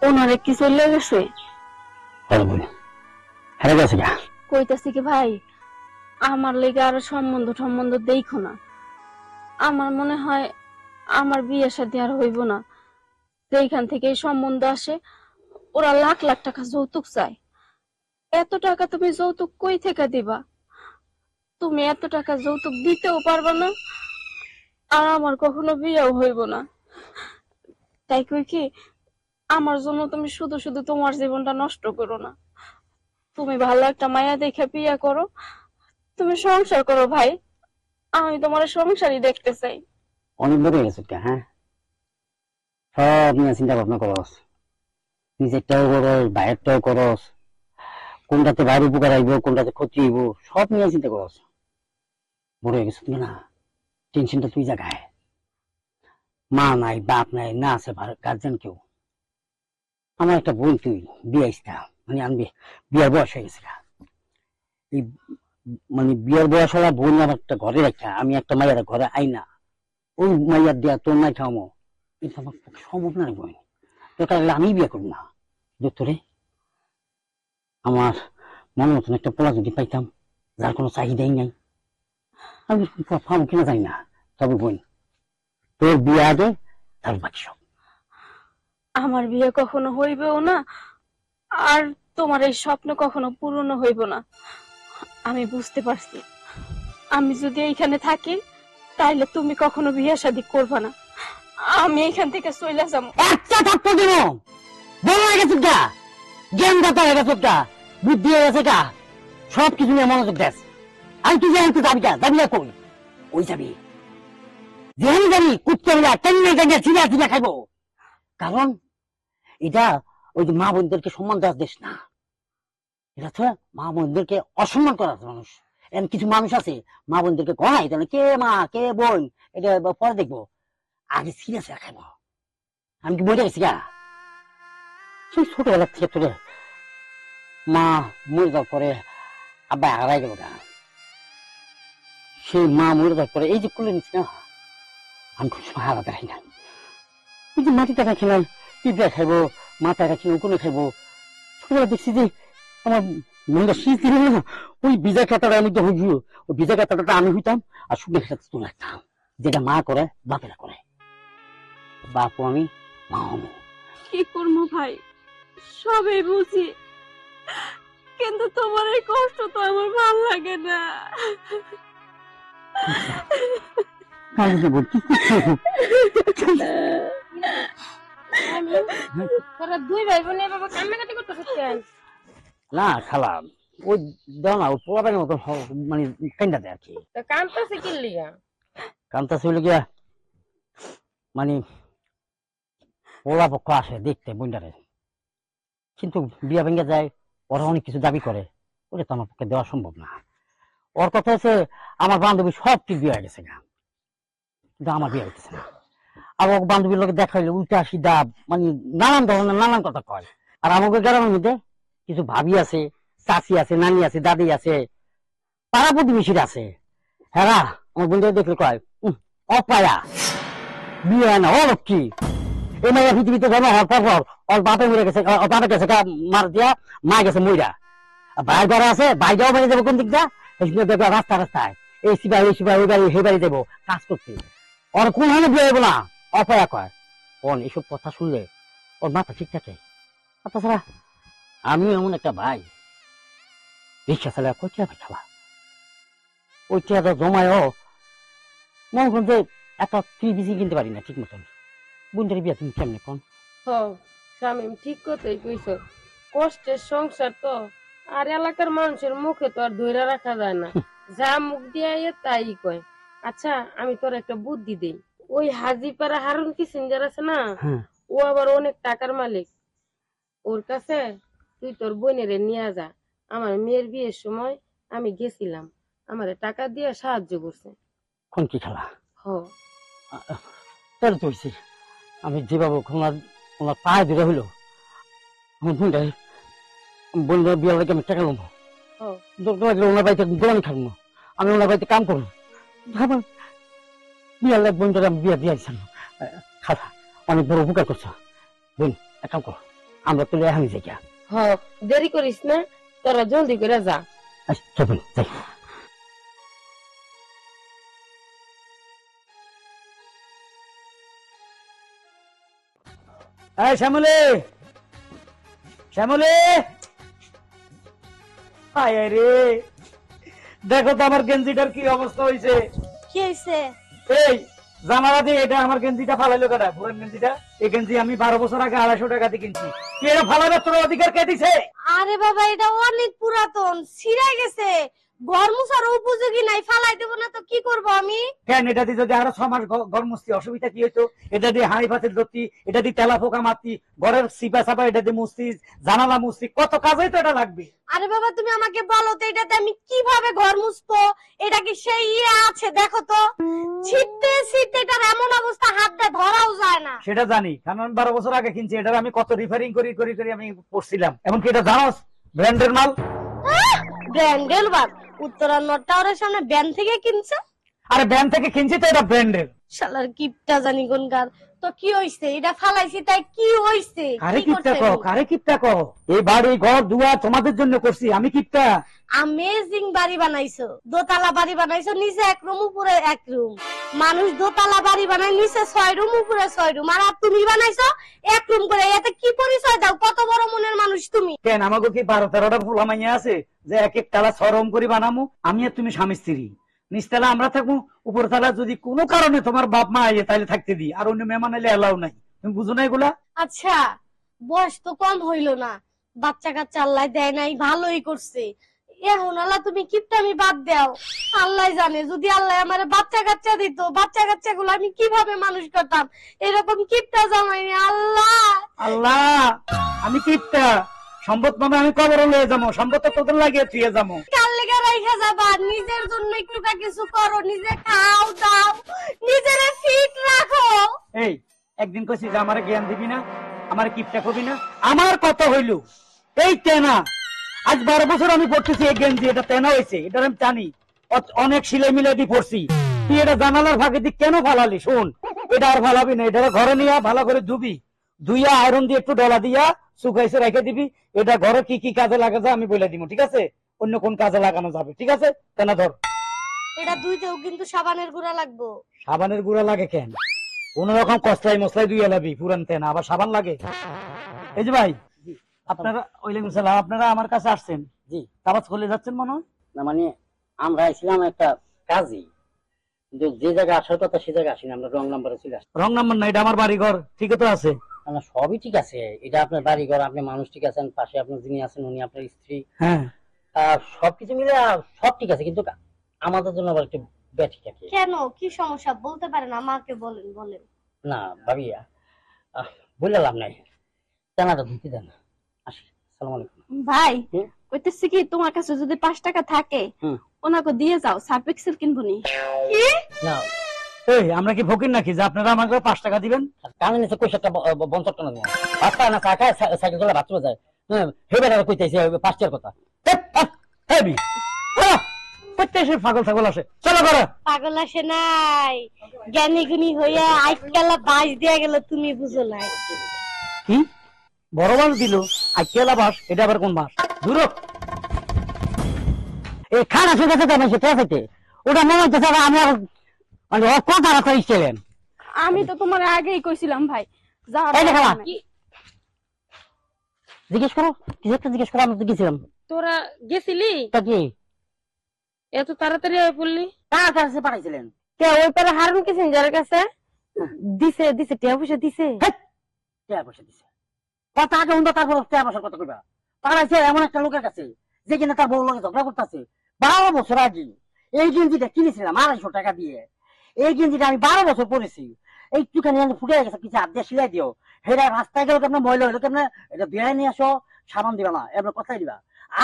ওনারে কি চলে গেছে? কইতাছি কি ভাই, আমার লেগে আর সম্বন্ধ দেখো না। আমার মনে হয় আমার বিয়ের সাথে আর হইব না। যেখান থেকে এই সম্বন্ধ আসে ওরা লাখ লাখ টাকা যৌতুক চায়। এত টাকা তুমি যৌতুক কই থেকে দিবা? তুমি এত টাকা যৌতুক দিতেও পারবা না, আর আমার কখনো বিয়েও হইব না। তাই কই কি, আমার জন্য তুমি শুধু শুধু তোমার জীবনটা নষ্ট করো না। তুমি ভালো একটা মায়া দেখে বিয়ে করো, তুমি সংসার করো ভাই। আমি তোমার সংসারই দেখতে চাই। অনেক বড় হয়ে গেছে। হ্যাঁ, সব নিয়ে চিন্তা ভাবনা করস, নিজেরটাও করস, বাইরেরটাও করস, কোনটাতে বাইরে উপকার আইব, কোনটাতে ক্ষতি হইব, সব নিয়ে চিন্তা করস। বড় হয়ে গেছে তুমি না, টেনশনটা তুই জায়গায়। মা নাই, বাপ নাই, না আছে গার্জেন কেউ। আমার একটা বোন, তুই বিয়ে আসতা, মানে আনবি, বিয়ার বয়স হয়ে গেছে। এই মানে বিয়ার বয়স হওয়া বোন আমার একটা ঘরে রাখা, আমি একটা মাইয়ার ঘরে আই না, ওই মাইয়ার দেয়া তোর নাই খাওয়ামো, কিন্তু আমার সম্ভব না বোন। দরকার হলে আমি বিয়ে করবো না। দোত্তরে আমার মনে মতন একটা পোলা যদি পাইতাম, যার কোনো চাহিদাই নাই, আমি পাবো কিনা জানি না। তবে বোন, তোর বিয়ে আগে, তার বাকি সব। আমার বিয়ে কখনো হইবেও না, আর তোমার এই স্বপ্ন কখনো পূরণ হইব না। আমি বুঝতে পারছি, আমি যদি এইখানে থাকি তাইলে তুমি কখনো বিয়ে শাদী করবা না। আমি এখান থেকে চলে যাবো। একটা থাকতো দিব, বড় হয়ে গেছে গা, জ্ঞান দাতা হয়ে গেছে গা, বুদ্ধি হয়ে গেছে গা, সবকিছু নিয়ে মনোযোগ দেশ। আমি তুই জানি, তুই যাবি গা, যাবি না কই? ওই যাবি যেখানে যাবি, কুত্তে কেমনে জায়গায় চিরা চিরা খাইবো। কারণ এটা ওই যে মা বোনদেরকে সম্মান দেওয়ার দেশ না, এটা তো মা বোনদেরকে অসম্মান করার মানুষ। এমন কিছু মানুষ আছে মা বোনদেরকে গণাই, তাহলে কে মা কে বোন এটা পরে দেখবো, আগে চিরা চিরা খাইবো। আমি কি বইটা গেছি গা, সেই ছোটবেলার থেকে তোরে মা মরে যাওয়ার পরে আব্বা হারাই গেল গা, সেই মা মরে যাওয়ার পরে এই যে কুলে নিচ্ছি না, আমি খুব সময় হারাতে খাই না। এই যে মাটিতে রাখিলাম, পিঁপড়া খাইবো, মাথায় রাখি উকুনে খাইবো। ছোটবেলা দেখছি যে আমার মনটা শীত দিল না, ওই ভিজা খাতাটা আমি তো হইব, ওই ভিজা খাতাটা আমি হইতাম, আর শুকনো খাতা তুলে রাখতাম, যেটা মা করে বাপেরা করে। বাপও আমি, মাও আমি। কি করবো ভাই, সবই বুঝি, কিন্তু তোমার এই কষ্ট তো আমার ভালো লাগে না। তোরা দুই ভাই বোন এভাবে কান্নাকাটি করতেছিস কেন? না খালা, ওই দাও না, ওই পোলাপের মতো মানে কান্দা দেয় আর কি। কান্দতেছে কি লিগা? কান্দা ছিল গিয়া মানে পোলা পক্ষ আসে দেখতে বইন্ডারে, কিন্তু বিয়া ভেঙে যায়, ওরা অনেক কিছু দাবি করে, ওটা তো আমার পক্ষে দেওয়া সম্ভব না। ওর কথা হচ্ছে আমার বান্ধবী সব ঠিক বিয়ে হয়ে গেছে গা, কিন্তু আমার বিয়ে হইতেছে না। আর ও বান্ধবীর লোক দেখা হইলে উল্টা সিধা মানে নানান ধরনের নানান কথা কয়। আর আমাকে গ্রামের মধ্যে কিছু ভাবি আছে, চাচি আছে, নানি আছে, দাদি আছে, পাড়া প্রতিবেশীর আছে, হ্যাঁ আমার বন্ধু দেখলে কয় অপায়া বিয়ে হয় না, ও লক্ষ্মী। এই মাইয়া পৃথিবীতে জন্ম হওয়ার পর ওর বাপে মরে গেছে, ওর বাপে গেছে মার দিয়া, মা গেছে মইরা, ভাই ঘরে আছে, ভাইটাও বেড়ে যাবো কোন দিক দিয়া, দেখবো রাস্তা রাস্তায় এই সিবাই ওই সিবাই ওই বাড়ি সেই বাড়ি দেবো কাজ করতে। ওর কোন হানে বিয়ে হইব না, অপয়া কয়। কোন এইসব কথা শুনলে ওর মাথা ঠিক থাকে। আর তাছাড়া আমি এমন একটা ভাই, রিক্সা চালা কইটা খাওয়া, ওই টাকা জমায়ও মনে করুন যে একটা টিভি কিনতে পারি না ঠিক মতন। বুনটারি বিয়া তুমি কেমনে কোন? স্বামী ঠিক কথাই কইছ, কষ্টের সংসার তো, আর এলাকার মানুষের মুখে তো আর ধরে রাখা যায় না, যা মুখ দিয়ে তাই কয়। আচ্ছা আমি তোর একটা বুদ্ধি দেই, ওই হাজিপাড়া হারুন কিসিঞ্জার আছে না, ও আবার অনেক টাকার মালিক, ওর কাছে তুই তোর বোনেরে নিয়ে যা। আমার মেয়ের বিয়ের সময় আমি গেছিলাম, আমার টাকা দিয়ে সাহায্য করছে। কোন কি খেলা? হ তাহলে তো হয়েছে, আমি যেভাবে ওনার পায়ে ধরে হইলো আমার বোনটাই, বোনটার বিয়ার লাগে আমি টাকা নেবো, ওনার বাড়িতে গোলামি খাবো, আমি ওনার বাড়িতে কাম করবো, আমার বিয়ার লাগে বোনটারে আমি বিয়া দিয়ে আসলাম। খালা অনেক বড় উপকার করছো বোন, এক কাম করো, আমরা তুলে আমি যাই গা। হ, দেরি করিস না, তোরা জলদি করে যা। আচ্ছা চলুন যাই। এই শ্যামলে, শ্যামলে, হায় রে, দেখো তো আমার গেঞ্জিটার কি অবস্থা হয়েছে। কি হয়েছে? এই জানালা দিয়ে এটা আমার গেঞ্জিটা ফালাইলো কাটা, পুরান গেঞ্জিটা। এই গেঞ্জি আমি 12 বছর আগে 250 টাকা দিয়ে কিনছি। কি এটা ফালানোর তোর অধিকার কে দিছে? আরে বাবা, এটা অনেক পুরাতন, ছিঁড়ে গেছে, ঘর মুছার উপযোগী নাই, ফালাই দেবো না তো কি করব আমি? কেন এটা দিয়ে যদি আরো 6 মাস ঘর মুছতি, অসুবিধা কি হইতো? এটা দিয়ে হাঁড়ি ভাতের ধরতি, এটা দিয়ে তেলা পোকা মারতি, ঘরের সিপা সাপা এটা দিয়ে মুছতি, জানালা মুছতি, কত কাজেই তো এটা লাগবে। আরে বাবা, তুমি আমাকে বলো তো এটাতে আমি কিভাবে ঘর মুছবো? এটা কি সেই আছে? দেখো তো, ছিটতে ছিটতে এটার এমন অবস্থা, হাতটা ধরাও যায় না। সেটা জানি, কারণ আমি 12 বছর আগে কিনছি। এটা আমি কত রিফারিং করি করি করি আমি পড়ছিলাম। এমনকি এটা জানোস ব্র্যান্ডের মাল। ব্র্যান্ডের বাপ, উত্তরায়ণ টাওয়ারের সামনে ব্যান থেকে কিনছে? আরে ব্র্যান্ড থেকে কিনছি তো এটা ব্র্যান্ডের। শালার কিপটা জানি কোনকার। তো কি হইছে? এটা ফালাইছি তাই কি হইছে? কারে কিপটা কও, কারে কিপটা কও? এই বাড়ি ঘর দুয়ার তোমাদের জন্য করছি, আমি কিপটা? আমেজিং বাড়ি বানাইছো, দোতলা বাড়ি বানাইছো, নিচে এক রুম উপরে এক রুম। মানুষ দোতলা বাড়ি বানায় নিচে 6 রুম উপরে 6 রুম, আর তুমি বানাইছো এক রুম করে। এতে কি পরিচয় দাও? কত বড় মনের মানুষ তুমি? কেন আমাকে কি 12-13টা ফুলা মাইয়া আছে যে এক এক তালা সরম করে বানামু? আমি আর তুমি স্বামী স্ত্রী, নিচতলা আমরা থাকবো, উপর তলা যদি কোনো কারণে তোমার বাপ মা আইয়ে তাহলে থাকতে দি, আর অন্য মেহমান এলে এলাও নাই। তুমি বুঝো না এগুলা? আচ্ছা, বয়স তো কম হইল না, বাচ্চা কাচ্চা আল্লাহ দেয় নাই, ভালোই করছে। এখন আল্লাহ তুমি কিপটামি বাদ দাও। আল্লাহ জানে, যদি আল্লাহ আমার বাচ্চা কাচ্চা দিত, বাচ্চা কাচ্চা গুলো আমি কিভাবে মানুষ করতাম। এরকম কিপটা জামাইনি আল্লাহ। আল্লাহ, আমি কিপটা, সম্পদ মানে আমি কবর লয়ে যাবো, সম্পদ তো তোদের লাগিয়ে থুয়ে যাবো। কাল লেগে রাইখা যাবা, নিজের জন্য একটুটা কিছু করো, নিজে খাও দাও, নিজেরে ফিট রাখো। এই একদিন কইছি যে আমার জ্ঞান দিবি না, আমার কিপটা কবি না। আমার কথা হইল এই তেনা, আজ 12 বছর আমি পড়তেছি এই গেঞ্জি, এটা তেনা হয়েছে, এটা আমি জানি। অনেক সিলাই মিলাই দিয়ে পড়ছি। তুই এটা জানালার ফাঁকে দিয়ে কেন ফালালি? শোন, এটা আর ফালাবি না, এটা ঘরে নিয়ে ভালো করে ধুবি, ধুইয়া আয়রন দিয়ে একটু ডলা দিয়া শুকাইছে রেখে দিবি। এটা ঘরে কি কি কাজে লাগা যায় আমি বলে দিব, ঠিক আছে? অন্য কোন কাজে লাগানো যাবে, ঠিক আছে? তেনা ধর। এটা ধুইতেও কিন্তু সাবানের গুঁড়া লাগবো। সাবানের গুঁড়া লাগে কেন? কোন রকম কসলাই মশলাই দুই এলাবি, পুরান তেনা আবার সাবান লাগে? এই যে ভাই, আপনারা ওয়ালাইকুম সালাম, আপনারা আমার কাছে আসছেন? জি। আবার চলে যাচ্ছেন মনে হয়? না মানে আমরা আইছিলাম একটা কাজে, কিন্তু যে জায়গায় আসার কথা সে জায়গায় আসিনি, আমরা রং নাম্বারে চলে আসছি। রং নাম্বার না, এটা আমার বাড়ি ঘর, ঠিক তো আছে? না সবই ঠিক আছে, এটা আপনার বাড়ি ঘর, আপনি মানুষ ঠিক আছেন, পাশে আপনার যিনি আছেন উনি আপনার স্ত্রী, হ্যাঁ সবকিছু মিলে সব ঠিক আছে, কিন্তু আমাদের জন্য আবার একটু ব্যাঠিক আছে। কেন, কি সমস্যা বলতে পারেন, আমাকে বলেন বলেন। না ভাবি, বলে লাভ নাই, জানাটা ধুতে দেন। আসি, আসসালামু আলাইকুম। ভাই, হুম? কইতেছি কি, তোমার কাছে যদি 5 টাকা থাকে হুম। ওনাকে দিয়ে যাও, সার্ফ এক্সেল কিনবো নি। কি? না এই আমরা কি ফকির নাকি যে আপনারা আমাকে 5 টাকা দিবেন? কানে নিচে কইছে একটা বঞ্চক টানা দেওয়া, বাচ্চা না কাকা সাইকেল চলে বাথরুমে যায়, হেবে কইতেছে 5 টাকার কথা। পাগল ছাগল আসে, চলো করে। পাগল আসে নাই, জ্ঞানী গুণী হইয়া আজকালা বাস দিয়ে গেল, তুমি বুঝো নাই। কি বড় মাছ দিল আইকেলা বাস? এটা আবার কোন মাছ? দূর এই খানা শুকাতে তো সেটা খেতে ওটা মনে হচ্ছে আমি আর মানে ওর কথা রাখা ইচ্ছিলেন। আমি তো তোমার আগেই কইছিলাম ভাই, যাও। এই দেখো না। কি জিজ্ঞেস করো, কিছু একটা জিজ্ঞেস করো, আমি তো গেছিলাম। তোরা গেছিলি? তা কি এত তাড়াতাড়ি হয়ে পড়লি? কার কাছে পাঠাইছিলেন? কে ওই পারে হারুন কিসেন যার কাছে দিছে দিছে টিয়া পয়সা দিছে? টাকা পয়সা দিছে, কথা আগে উন্নত, তারপর টাকা পয়সার কথা কইবা। পাঠাইছে এমন একটা লোকের কাছে যে কিনা তার বউ লোকে ঝগড়া করতেছে। 12 বছর আগে এই গেঞ্জিটা কিনেছিলাম 250 টাকা দিয়ে। এই গেঞ্জিটা আমি 12 বছর পরেছি। একটুখানি ফুটে গেছে, কিছু হাত দিয়ে সিলাই দিও। হেরা রাস্তায় গেলে কেমন ময়লা হইলো, কেমন এটা বেড়াই নিয়ে আসো, সাবান দিবা না, এবার কথাই দিবা।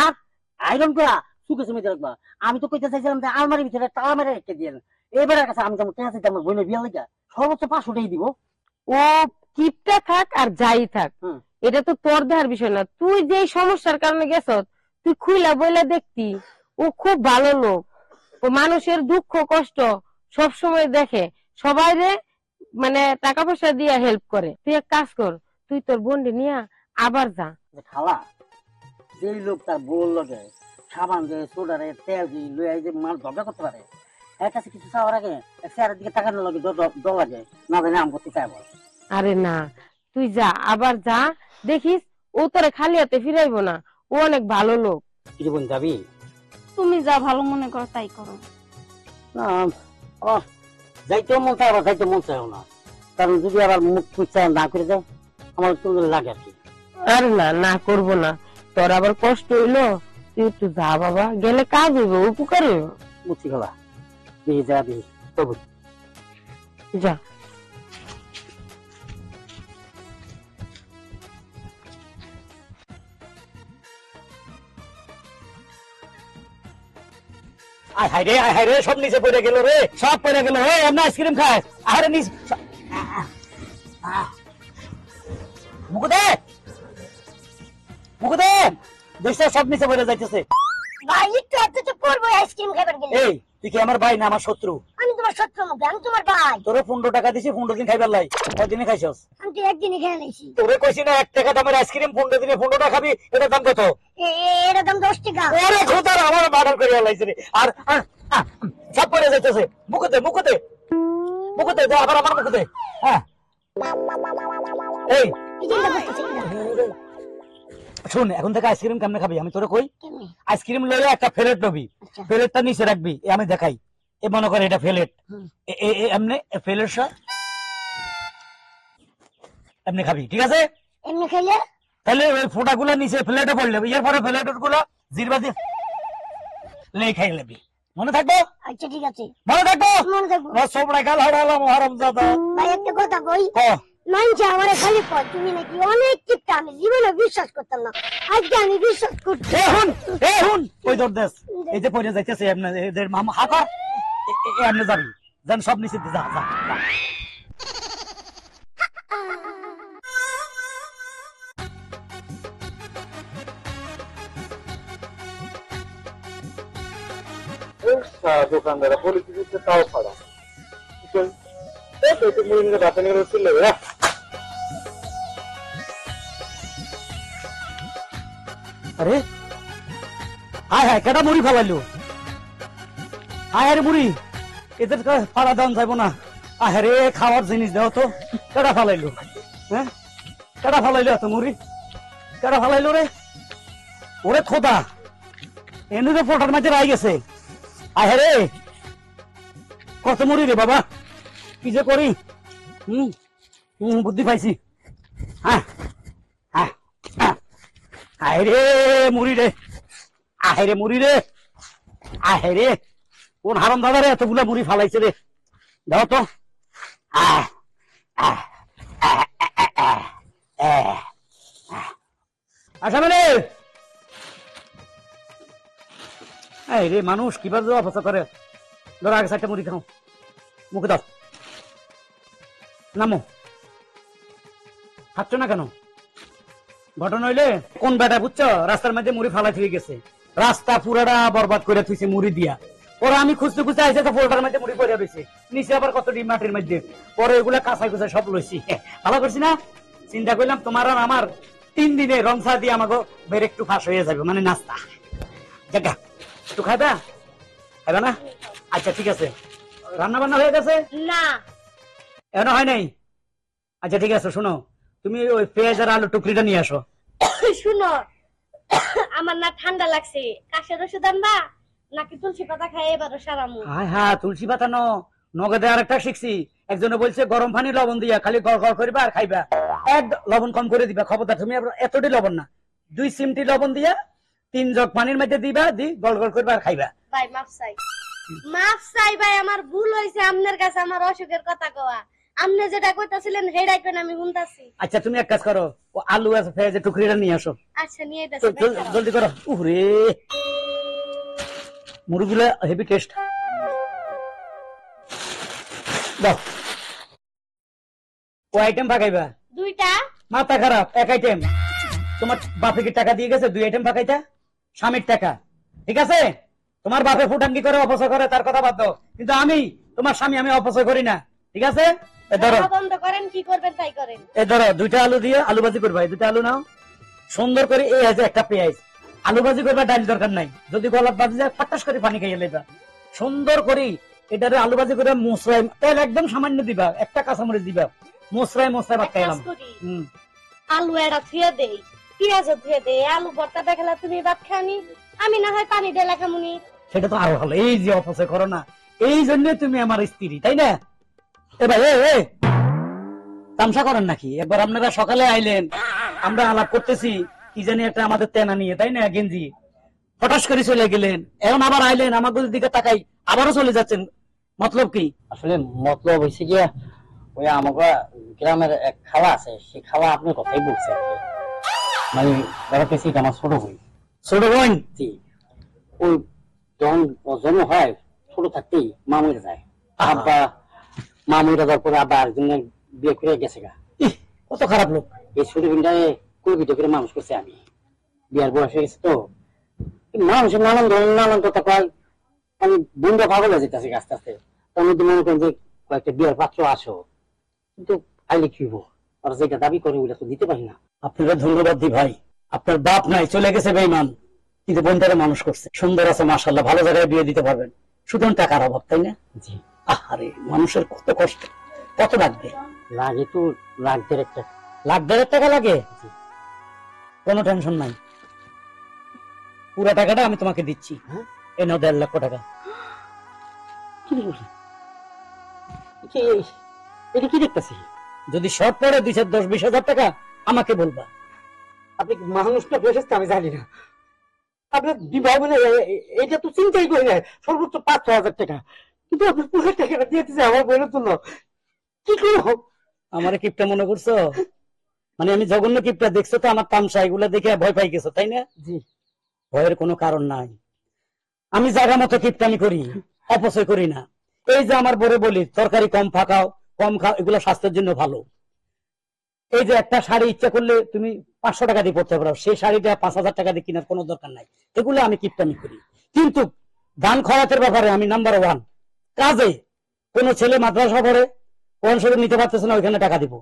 আর আয়রন করা শুকে সমিতি রাখবা। আমি তো কইতে চাইছিলাম যে আলমারির ভিতরে তালা মেরে রেখে দিয়ে, এবারের কাছে আমি যেমন টেকা চাইতে আমার বোনের বিয়ে লেগে সর্বোচ্চ 500 টাকাই দিব। ও কিপটা থাক আর যাই থাক, হুম। এটা তো তোর দেহার বিষয় না। তুই যে সমস্যার কারণে গেছ, তুই খুইলা বইলা দেখতি। ও খুব ভালো লোক, ও মানুষের দুঃখ কষ্ট সব সময় দেখে, সবাই রে মানে টাকা পয়সা দিয়ে হেল্প করে। তুই এক কাজ কর, তুই তোর বোনকে নিয়ে আবার যা। যে খালা যেই লোক তার বউর লগে সাবান দিয়ে সোডারে তেল দিয়ে লইয়া যে মাল ঝগড়া করতে পারে, এর কাছে কিছু চাওয়ার আগে চেয়ারের দিকে তাকানোর লগে ডর লাগে, না জানি আম করতে চাইব। আরে না, তুই যা, আবার যা, দেখিস ও তোরে খালি হাতে ফিরাইবো না, ও অনেক ভালো লোক। কিছু বোন যাবি? তুমি যা ভালো মনে করো তাই করো। না যাইতেও মন চায়, আবার যাইতে মন চায়ও না, কারণ যদি আবার মুখ ফুচ্ছা না করে দেয় আমার একটু লাগে আর কি। আরে না, না করবো না, তোর আবার কষ্ট হইলো, তুই একটু যা বাবা, গেলে কাজ হইব, উপকার হইব। বুঝছি খালা, দিয়ে যা দিয়ে তবু যা। আয় হায় রে সব নিচে পড়ে গেল রে, সব পড়ে গেল। হে এমনি আইসক্রিম খায়, আরে নিচে মুকুদে মুকুদে দেখছ সব নিচে পড়ে যাইতেছে। ভাই একটু এত তো করবো আইসক্রিম খাবার গেলে। এই তুই কি আমার ভাই না আমার শত্রু? আমি তোমার শত্রু মুখে, আমি তোমার ভাই। তোরে 15 টাকা দিছি, 15 দিন খাইবার লাই, কয়দিনে খাইছস? আমি তো একদিনই খেয়ে নিয়েছি। তোরে কইছি না 1 টাকা দামের আইসক্রিম 15 দিনে 15 টাকা খাবি, এটার দাম কত? এর দাম 10 টাকা। ওরে খোদার আমার মার্ডার করে লাইছে রে। আর সব পড়ে যাইতেছে। মুকুদে মুকুদে মুকুদে দে, আবার আমার মুকুদে। হ্যাঁ এই এই যে এটা করতেছে, এটা। শুন, এখন থেকে আইসক্রিম কেমনে খাবি আমি তোরে কই? কেমনে? আইসক্রিম লইলে একটা ফেলেট লবি, আচ্ছা। ফেলেটটা নিচে রাখবি, এ আমি দেখাই। এ মনে করে এটা ফেলেট, হুম। এমনি ফেলেট এমনি খাবি, ঠিক আছে? এমনি খেলে তাহলে ওই ফোঁটাগুলো নিচে প্লেটে পড়লে, এরপরে প্লেটের গুলো জিরবাজি লেই খাই নেবি, মনে থাকবো? আচ্ছা ঠিক আছে, মনে থাকবো? মনে থাকবো। সবড়া গাল হারালাম হারামজাদা। ভাই একটা কথা কই, ক মানছে আমার খালি কয় তুমি নাকি অনেক কিপটা, আমি জীবনে বিশ্বাস করতাম না, আজকে আমি বিশ্বাস করছি। এ হুন ওই দর দেশ, এই যে পড়ে যাইতেছে এমনি এদের মামা হাকা, এমনি যাবি, জান সব নিচে যা যা যা। দোকানদার পরিস্থিতিতে তাও পারা আরে হায় হায় কেটা মুড়ি ফালাইলো, হায় হায় রে মুড়ি, এদের পাড়া দাম যাইব না। আয় রে খাওয়ার জিনিস দেও তো, কেটা ফালাইলো? হ্যাঁ কেটা ফালাইলো এত মুড়ি, কেটা ফালাইলো রে? ওরে খোদা, এনে যে ফোটার মাঝে রাই গেছে। আয় রে কত মুড়ি রে বাবা, কি যে করি। বুদ্ধি পাইছি। হ্যাঁ হ্যাঁ আয় রে মুড়ি রে, আয় রে মুড়ি রে, আয় রে কোন হারাম দাদা রে এতগুলা মুড়ি ফালাইছে রে, দাও তো। আচ্ছা মানে এই রে মানুষ কিভাবে অপচয় করে, ধরো আগে 4টা মুড়ি খাও, মুখে দাও, নামো, খাচ্ছ না কেন? ঘটনা হইলে কোন বেটা বুঝছো, রাস্তার মধ্যে মুড়ি ফালাই থেকে গেছে, রাস্তা পুরাটা বরবাদ করে থুইছে মুড়ি দিয়া। পরে আমি খুঁজতে খুঁজতে আইসে তো ফোল্ডার মধ্যে মুড়ি পড়ে রয়েছে, নিচে আবার কত ডিম মাটির মধ্যে, পরে ওইগুলা কাঁচাই কুচাই সব লইছি। ভালো করছি না? চিন্তা করলাম তোমার আর আমার 3 দিনে রংসা দিয়ে আমাকে বের একটু ফাঁস হয়ে যাবে, মানে নাস্তা। জায়গা একটু খাইবা, খাইবা না? আচ্ছা ঠিক আছে, রান্না বান্না হয়ে গেছে? না এখনো হয় নাই? আচ্ছা ঠিক আছে, শোনো তুমি ওই পেঁয়াজ আর আলু টুকরিটা নিয়ে আসো। শুনো, আমার না ঠান্ডা লাগছে, কাশের ওষুধ আনবা নাকি তুলসী পাতা খাই এবারও সারামু? হ্যাঁ হ্যাঁ তুলসী পাতা নগদে আরেকটা শিখছি, একজনে বলছে গরম পানি লবণ দিয়া খালি গড় গড় করবা আর খাইবা, এক লবণ কম করে দিবা, খবরদার তুমি এতটি লবণ না, 2 চিমটি লবণ দিয়া 3 জগ পানির মধ্যে দিবা, দি গড় গড় করবা আর খাইবা। ভাই মাফ চাই, মাফ চাই ভাই, আমার ভুল হয়েছে, আপনার কাছে আমার অসুখের কথা কওয়া, আপনি যেটা কইতাছিলেন সেটাই কোন আমি শুনতাছি। আচ্ছা তুমি এক কাজ করো, ও আলু আছে পেঁয়াজের টুকরিটা নিয়ে আসো, আচ্ছা নিয়ে যাচ্ছি। জলদি করো। উরে মুরগুলা হেভি টেস্ট, দাও। ও আইটেম পাকাইবা? 2টা। মাথা খারাপ, 1 আইটেম। তোমার বাপে কি টাকা দিয়ে গেছে 2 আইটেম পাকাইতা? স্বামীর টাকা, ঠিক আছে? তোমার বাপে ফুটাঙ্গি করে অপচয় করে তার কথা বাদ দাও, কিন্তু আমি তোমার স্বামী, আমি অপচয় করি না, ঠিক আছে? এ ধরো বন্ধ করেন, কি করবেন তাই করেন। এ ধরো 2টা আলু দিয়ে আলু ভাজি করবা, এই 2টা আলু নাও, সুন্দর করে এই আছে একটা পেঁয়াজ, আলু ভাজি করবা, ডাল দরকার নাই, যদি গলাত বাজি যায় ফাটাস করে পানি খাইয়ে লেবা। সুন্দর করে এটারে আলু ভাজি করে মশলাই তেল একদম সামান্য দিবা, একটা কাঁচামরিচ দিবা, মশলাই ভাত এক খাইলাম। কাজ করি, হুম, আলু এরা ধুয়ে দেই, পেঁয়াজও ধুয়ে দেই, আলু ভর্তা দেখালে তুমি ভাত খানি, আমি না হয় পানি ঢেলা খামুনি। সেটা তো আরো ভালো। এই যে অপচয় করো না, এই জন্য তুমি আমার স্ত্রী, তাই না? এ ভাই এ তামসা করেন নাকি? একবার আপনারা সকালে আইলেন, আমরা আলাপ করতেছি কি জানি একটা আমাদের তেনা নিয়ে, তাই না, গেঞ্জি, হঠাৎ করে চলে গেলেন, এখন আবার আইলেন আমাদের দিকে তাকাই আবারও চলে যাচ্ছেন, মতলব কি? আসলে মতলব হয়েছে গিয়া ওই আমাকে গ্রামের এক খালা আছে, সেই খালা আপনার কথাই বলছে আর কি। মানে ব্যাপারটা হচ্ছে এটা আমার ছোট ভাই। ছোট বোন? জি, ওই যখন জন্ম হয় ছোট থাকতেই মা মরে যায়, আব্বা মা মরে যাওয়ার পরে আব্বা আরেকজনের বিয়ে করে গেছে গা। ইহ, কত খারাপ লোক। এই ছোট বোনটাকে কবিতা করে মানুষ করছে আমি, বিয়ার বয়স হয়ে গেছে তো মানুষের নানান ধরনের নানান কথা কয়, আমি বোনটা পাগল হয়ে যেতেছে আস্তে আস্তে। তার মধ্যে মনে করেন যে কয়েকটা বিয়ার পাত্র আসো, কিন্তু আইলে কি হবো, আর যেটা দাবি করে ওইটা তো দিতে পারি না। আপনারা ধন্যবাদ দি ভাই, আপনার বাপ নাই, চলে গেছে বেঈমান, কিন্তু বোনটারে মানুষ করছে, সুন্দর আছে মাশাআল্লাহ, ভালো জায়গায় বিয়ে দিতে পারবেন, শুধু টাকার অভাব, তাই না? জি, আরে মানুষের কত কষ্ট, কত লাগবে? লাগে তো লাখ দেড়েক টাকা। লাখ দেড়েক টাকা লাগে? কোনো টেনশন নাই, পুরো টাকাটা আমি তোমাকে দিচ্ছি। হ্যাঁ? এই নাও 1.5 লক্ষ টাকা। কি বলছেন? এটা কি দেখতেছি? যদি শর্ট পড়ে 10-20 হাজার টাকা আমাকে বলবা। আপনি মানুষটা বেসেছে আমি জানি না, আপনার বিবাহ মানে এইটা তো চিন্তাই করি না, সর্বোচ্চ 5-6 হাজার টাকা, কিন্তু আপনার পুরো টাকাটা দিয়ে দিচ্ছে আমার বোনের জন্য, কি করবো? আমারে কিপটা মনে করছো? মানে আমি জঘন্য কিপটা দেখছো তো, আমার তামসা এগুলো দেখে ভয় পাই গেছো, তাই না? জি, ভয়ের কোনো কারণ নাই, আমি জায়গা মতো কিপটামি করি, অপচয় করি না। এই যে আমার বড় বলি তরকারি কম ফাঁকাও, কম খাও, এগুলো স্বাস্থ্যের জন্য ভালো। এই যে একটা শাড়ি ইচ্ছা করলে তুমি 500 টাকা দিয়ে পড়তে পারো, সেই শাড়িটা 5,000 টাকা দিয়ে কেনার কোনো দরকার নাই, এগুলো আমি কিপটামি করি। কিন্তু দান খয়রাতের ব্যাপারে আমি নাম্বার 1। কাজে কোন ছেলে মাদ্রাসা পড়ে কোরআন শরীফ নিতে পারতেছে না, ওইখানে টাকা দিব।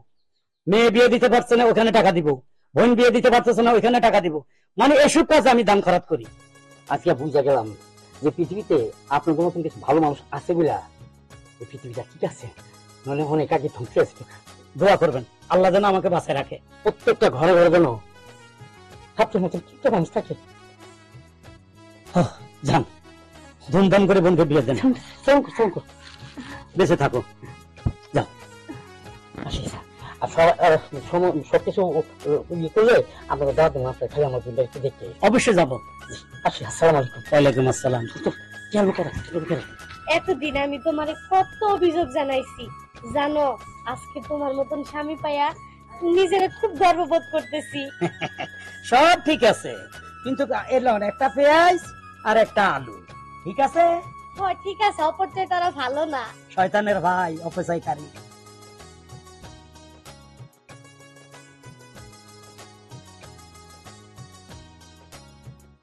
মেয়ে বিয়ে দিতে পারছে না, ওখানে টাকা দিব। বোন বিয়ে দিতে পারতেছে না, ওইখানে টাকা দিব। মানে এসব কাজে আমি দান খয়রাত করি। আজকে বুঝা গেলাম যে পৃথিবীতে আপনার মতন কিছু ভালো মানুষ আছে বলে এই পৃথিবীটা ঠিক আছে, নলে অনেক আগে ধ্বংস আছে। দোয়া করবেন আল্লাহ যেন আমাকে বাঁচায় রাখে। প্রত্যেকটা ঘরে ঘরে যেন আপনার মতন একটা মানুষ থাকে। যান ধুমধাম করে বোনকে বিয়ে দেন, বেঁচে থাকো। যাও। আর সবকিছু ইয়ে করলে আপনাকে দাওয়াত দেন, আপনার খালি আমার বোনটা একটু দেখতে অবশ্যই যাবো। আসি। আসসালামু আলাইকুম। ওয়ালাইকুম আসসালাম। খেয়াল করা। এতদিন আমি তোমারে কত অভিযোগ জানাইছি, জানো আজকে তোমার মতন স্বামী পাইয়া নিজের খুব গর্ববোধ করতেছি। সব ঠিক আছে, কিন্তু এলো একটা পেঁয়াজ আর একটা আলু, ঠিক আছে? হয় ঠিক আছে, অপরচয় তারা ভালো না। শয়তানের ভাই, অপচয়কারী।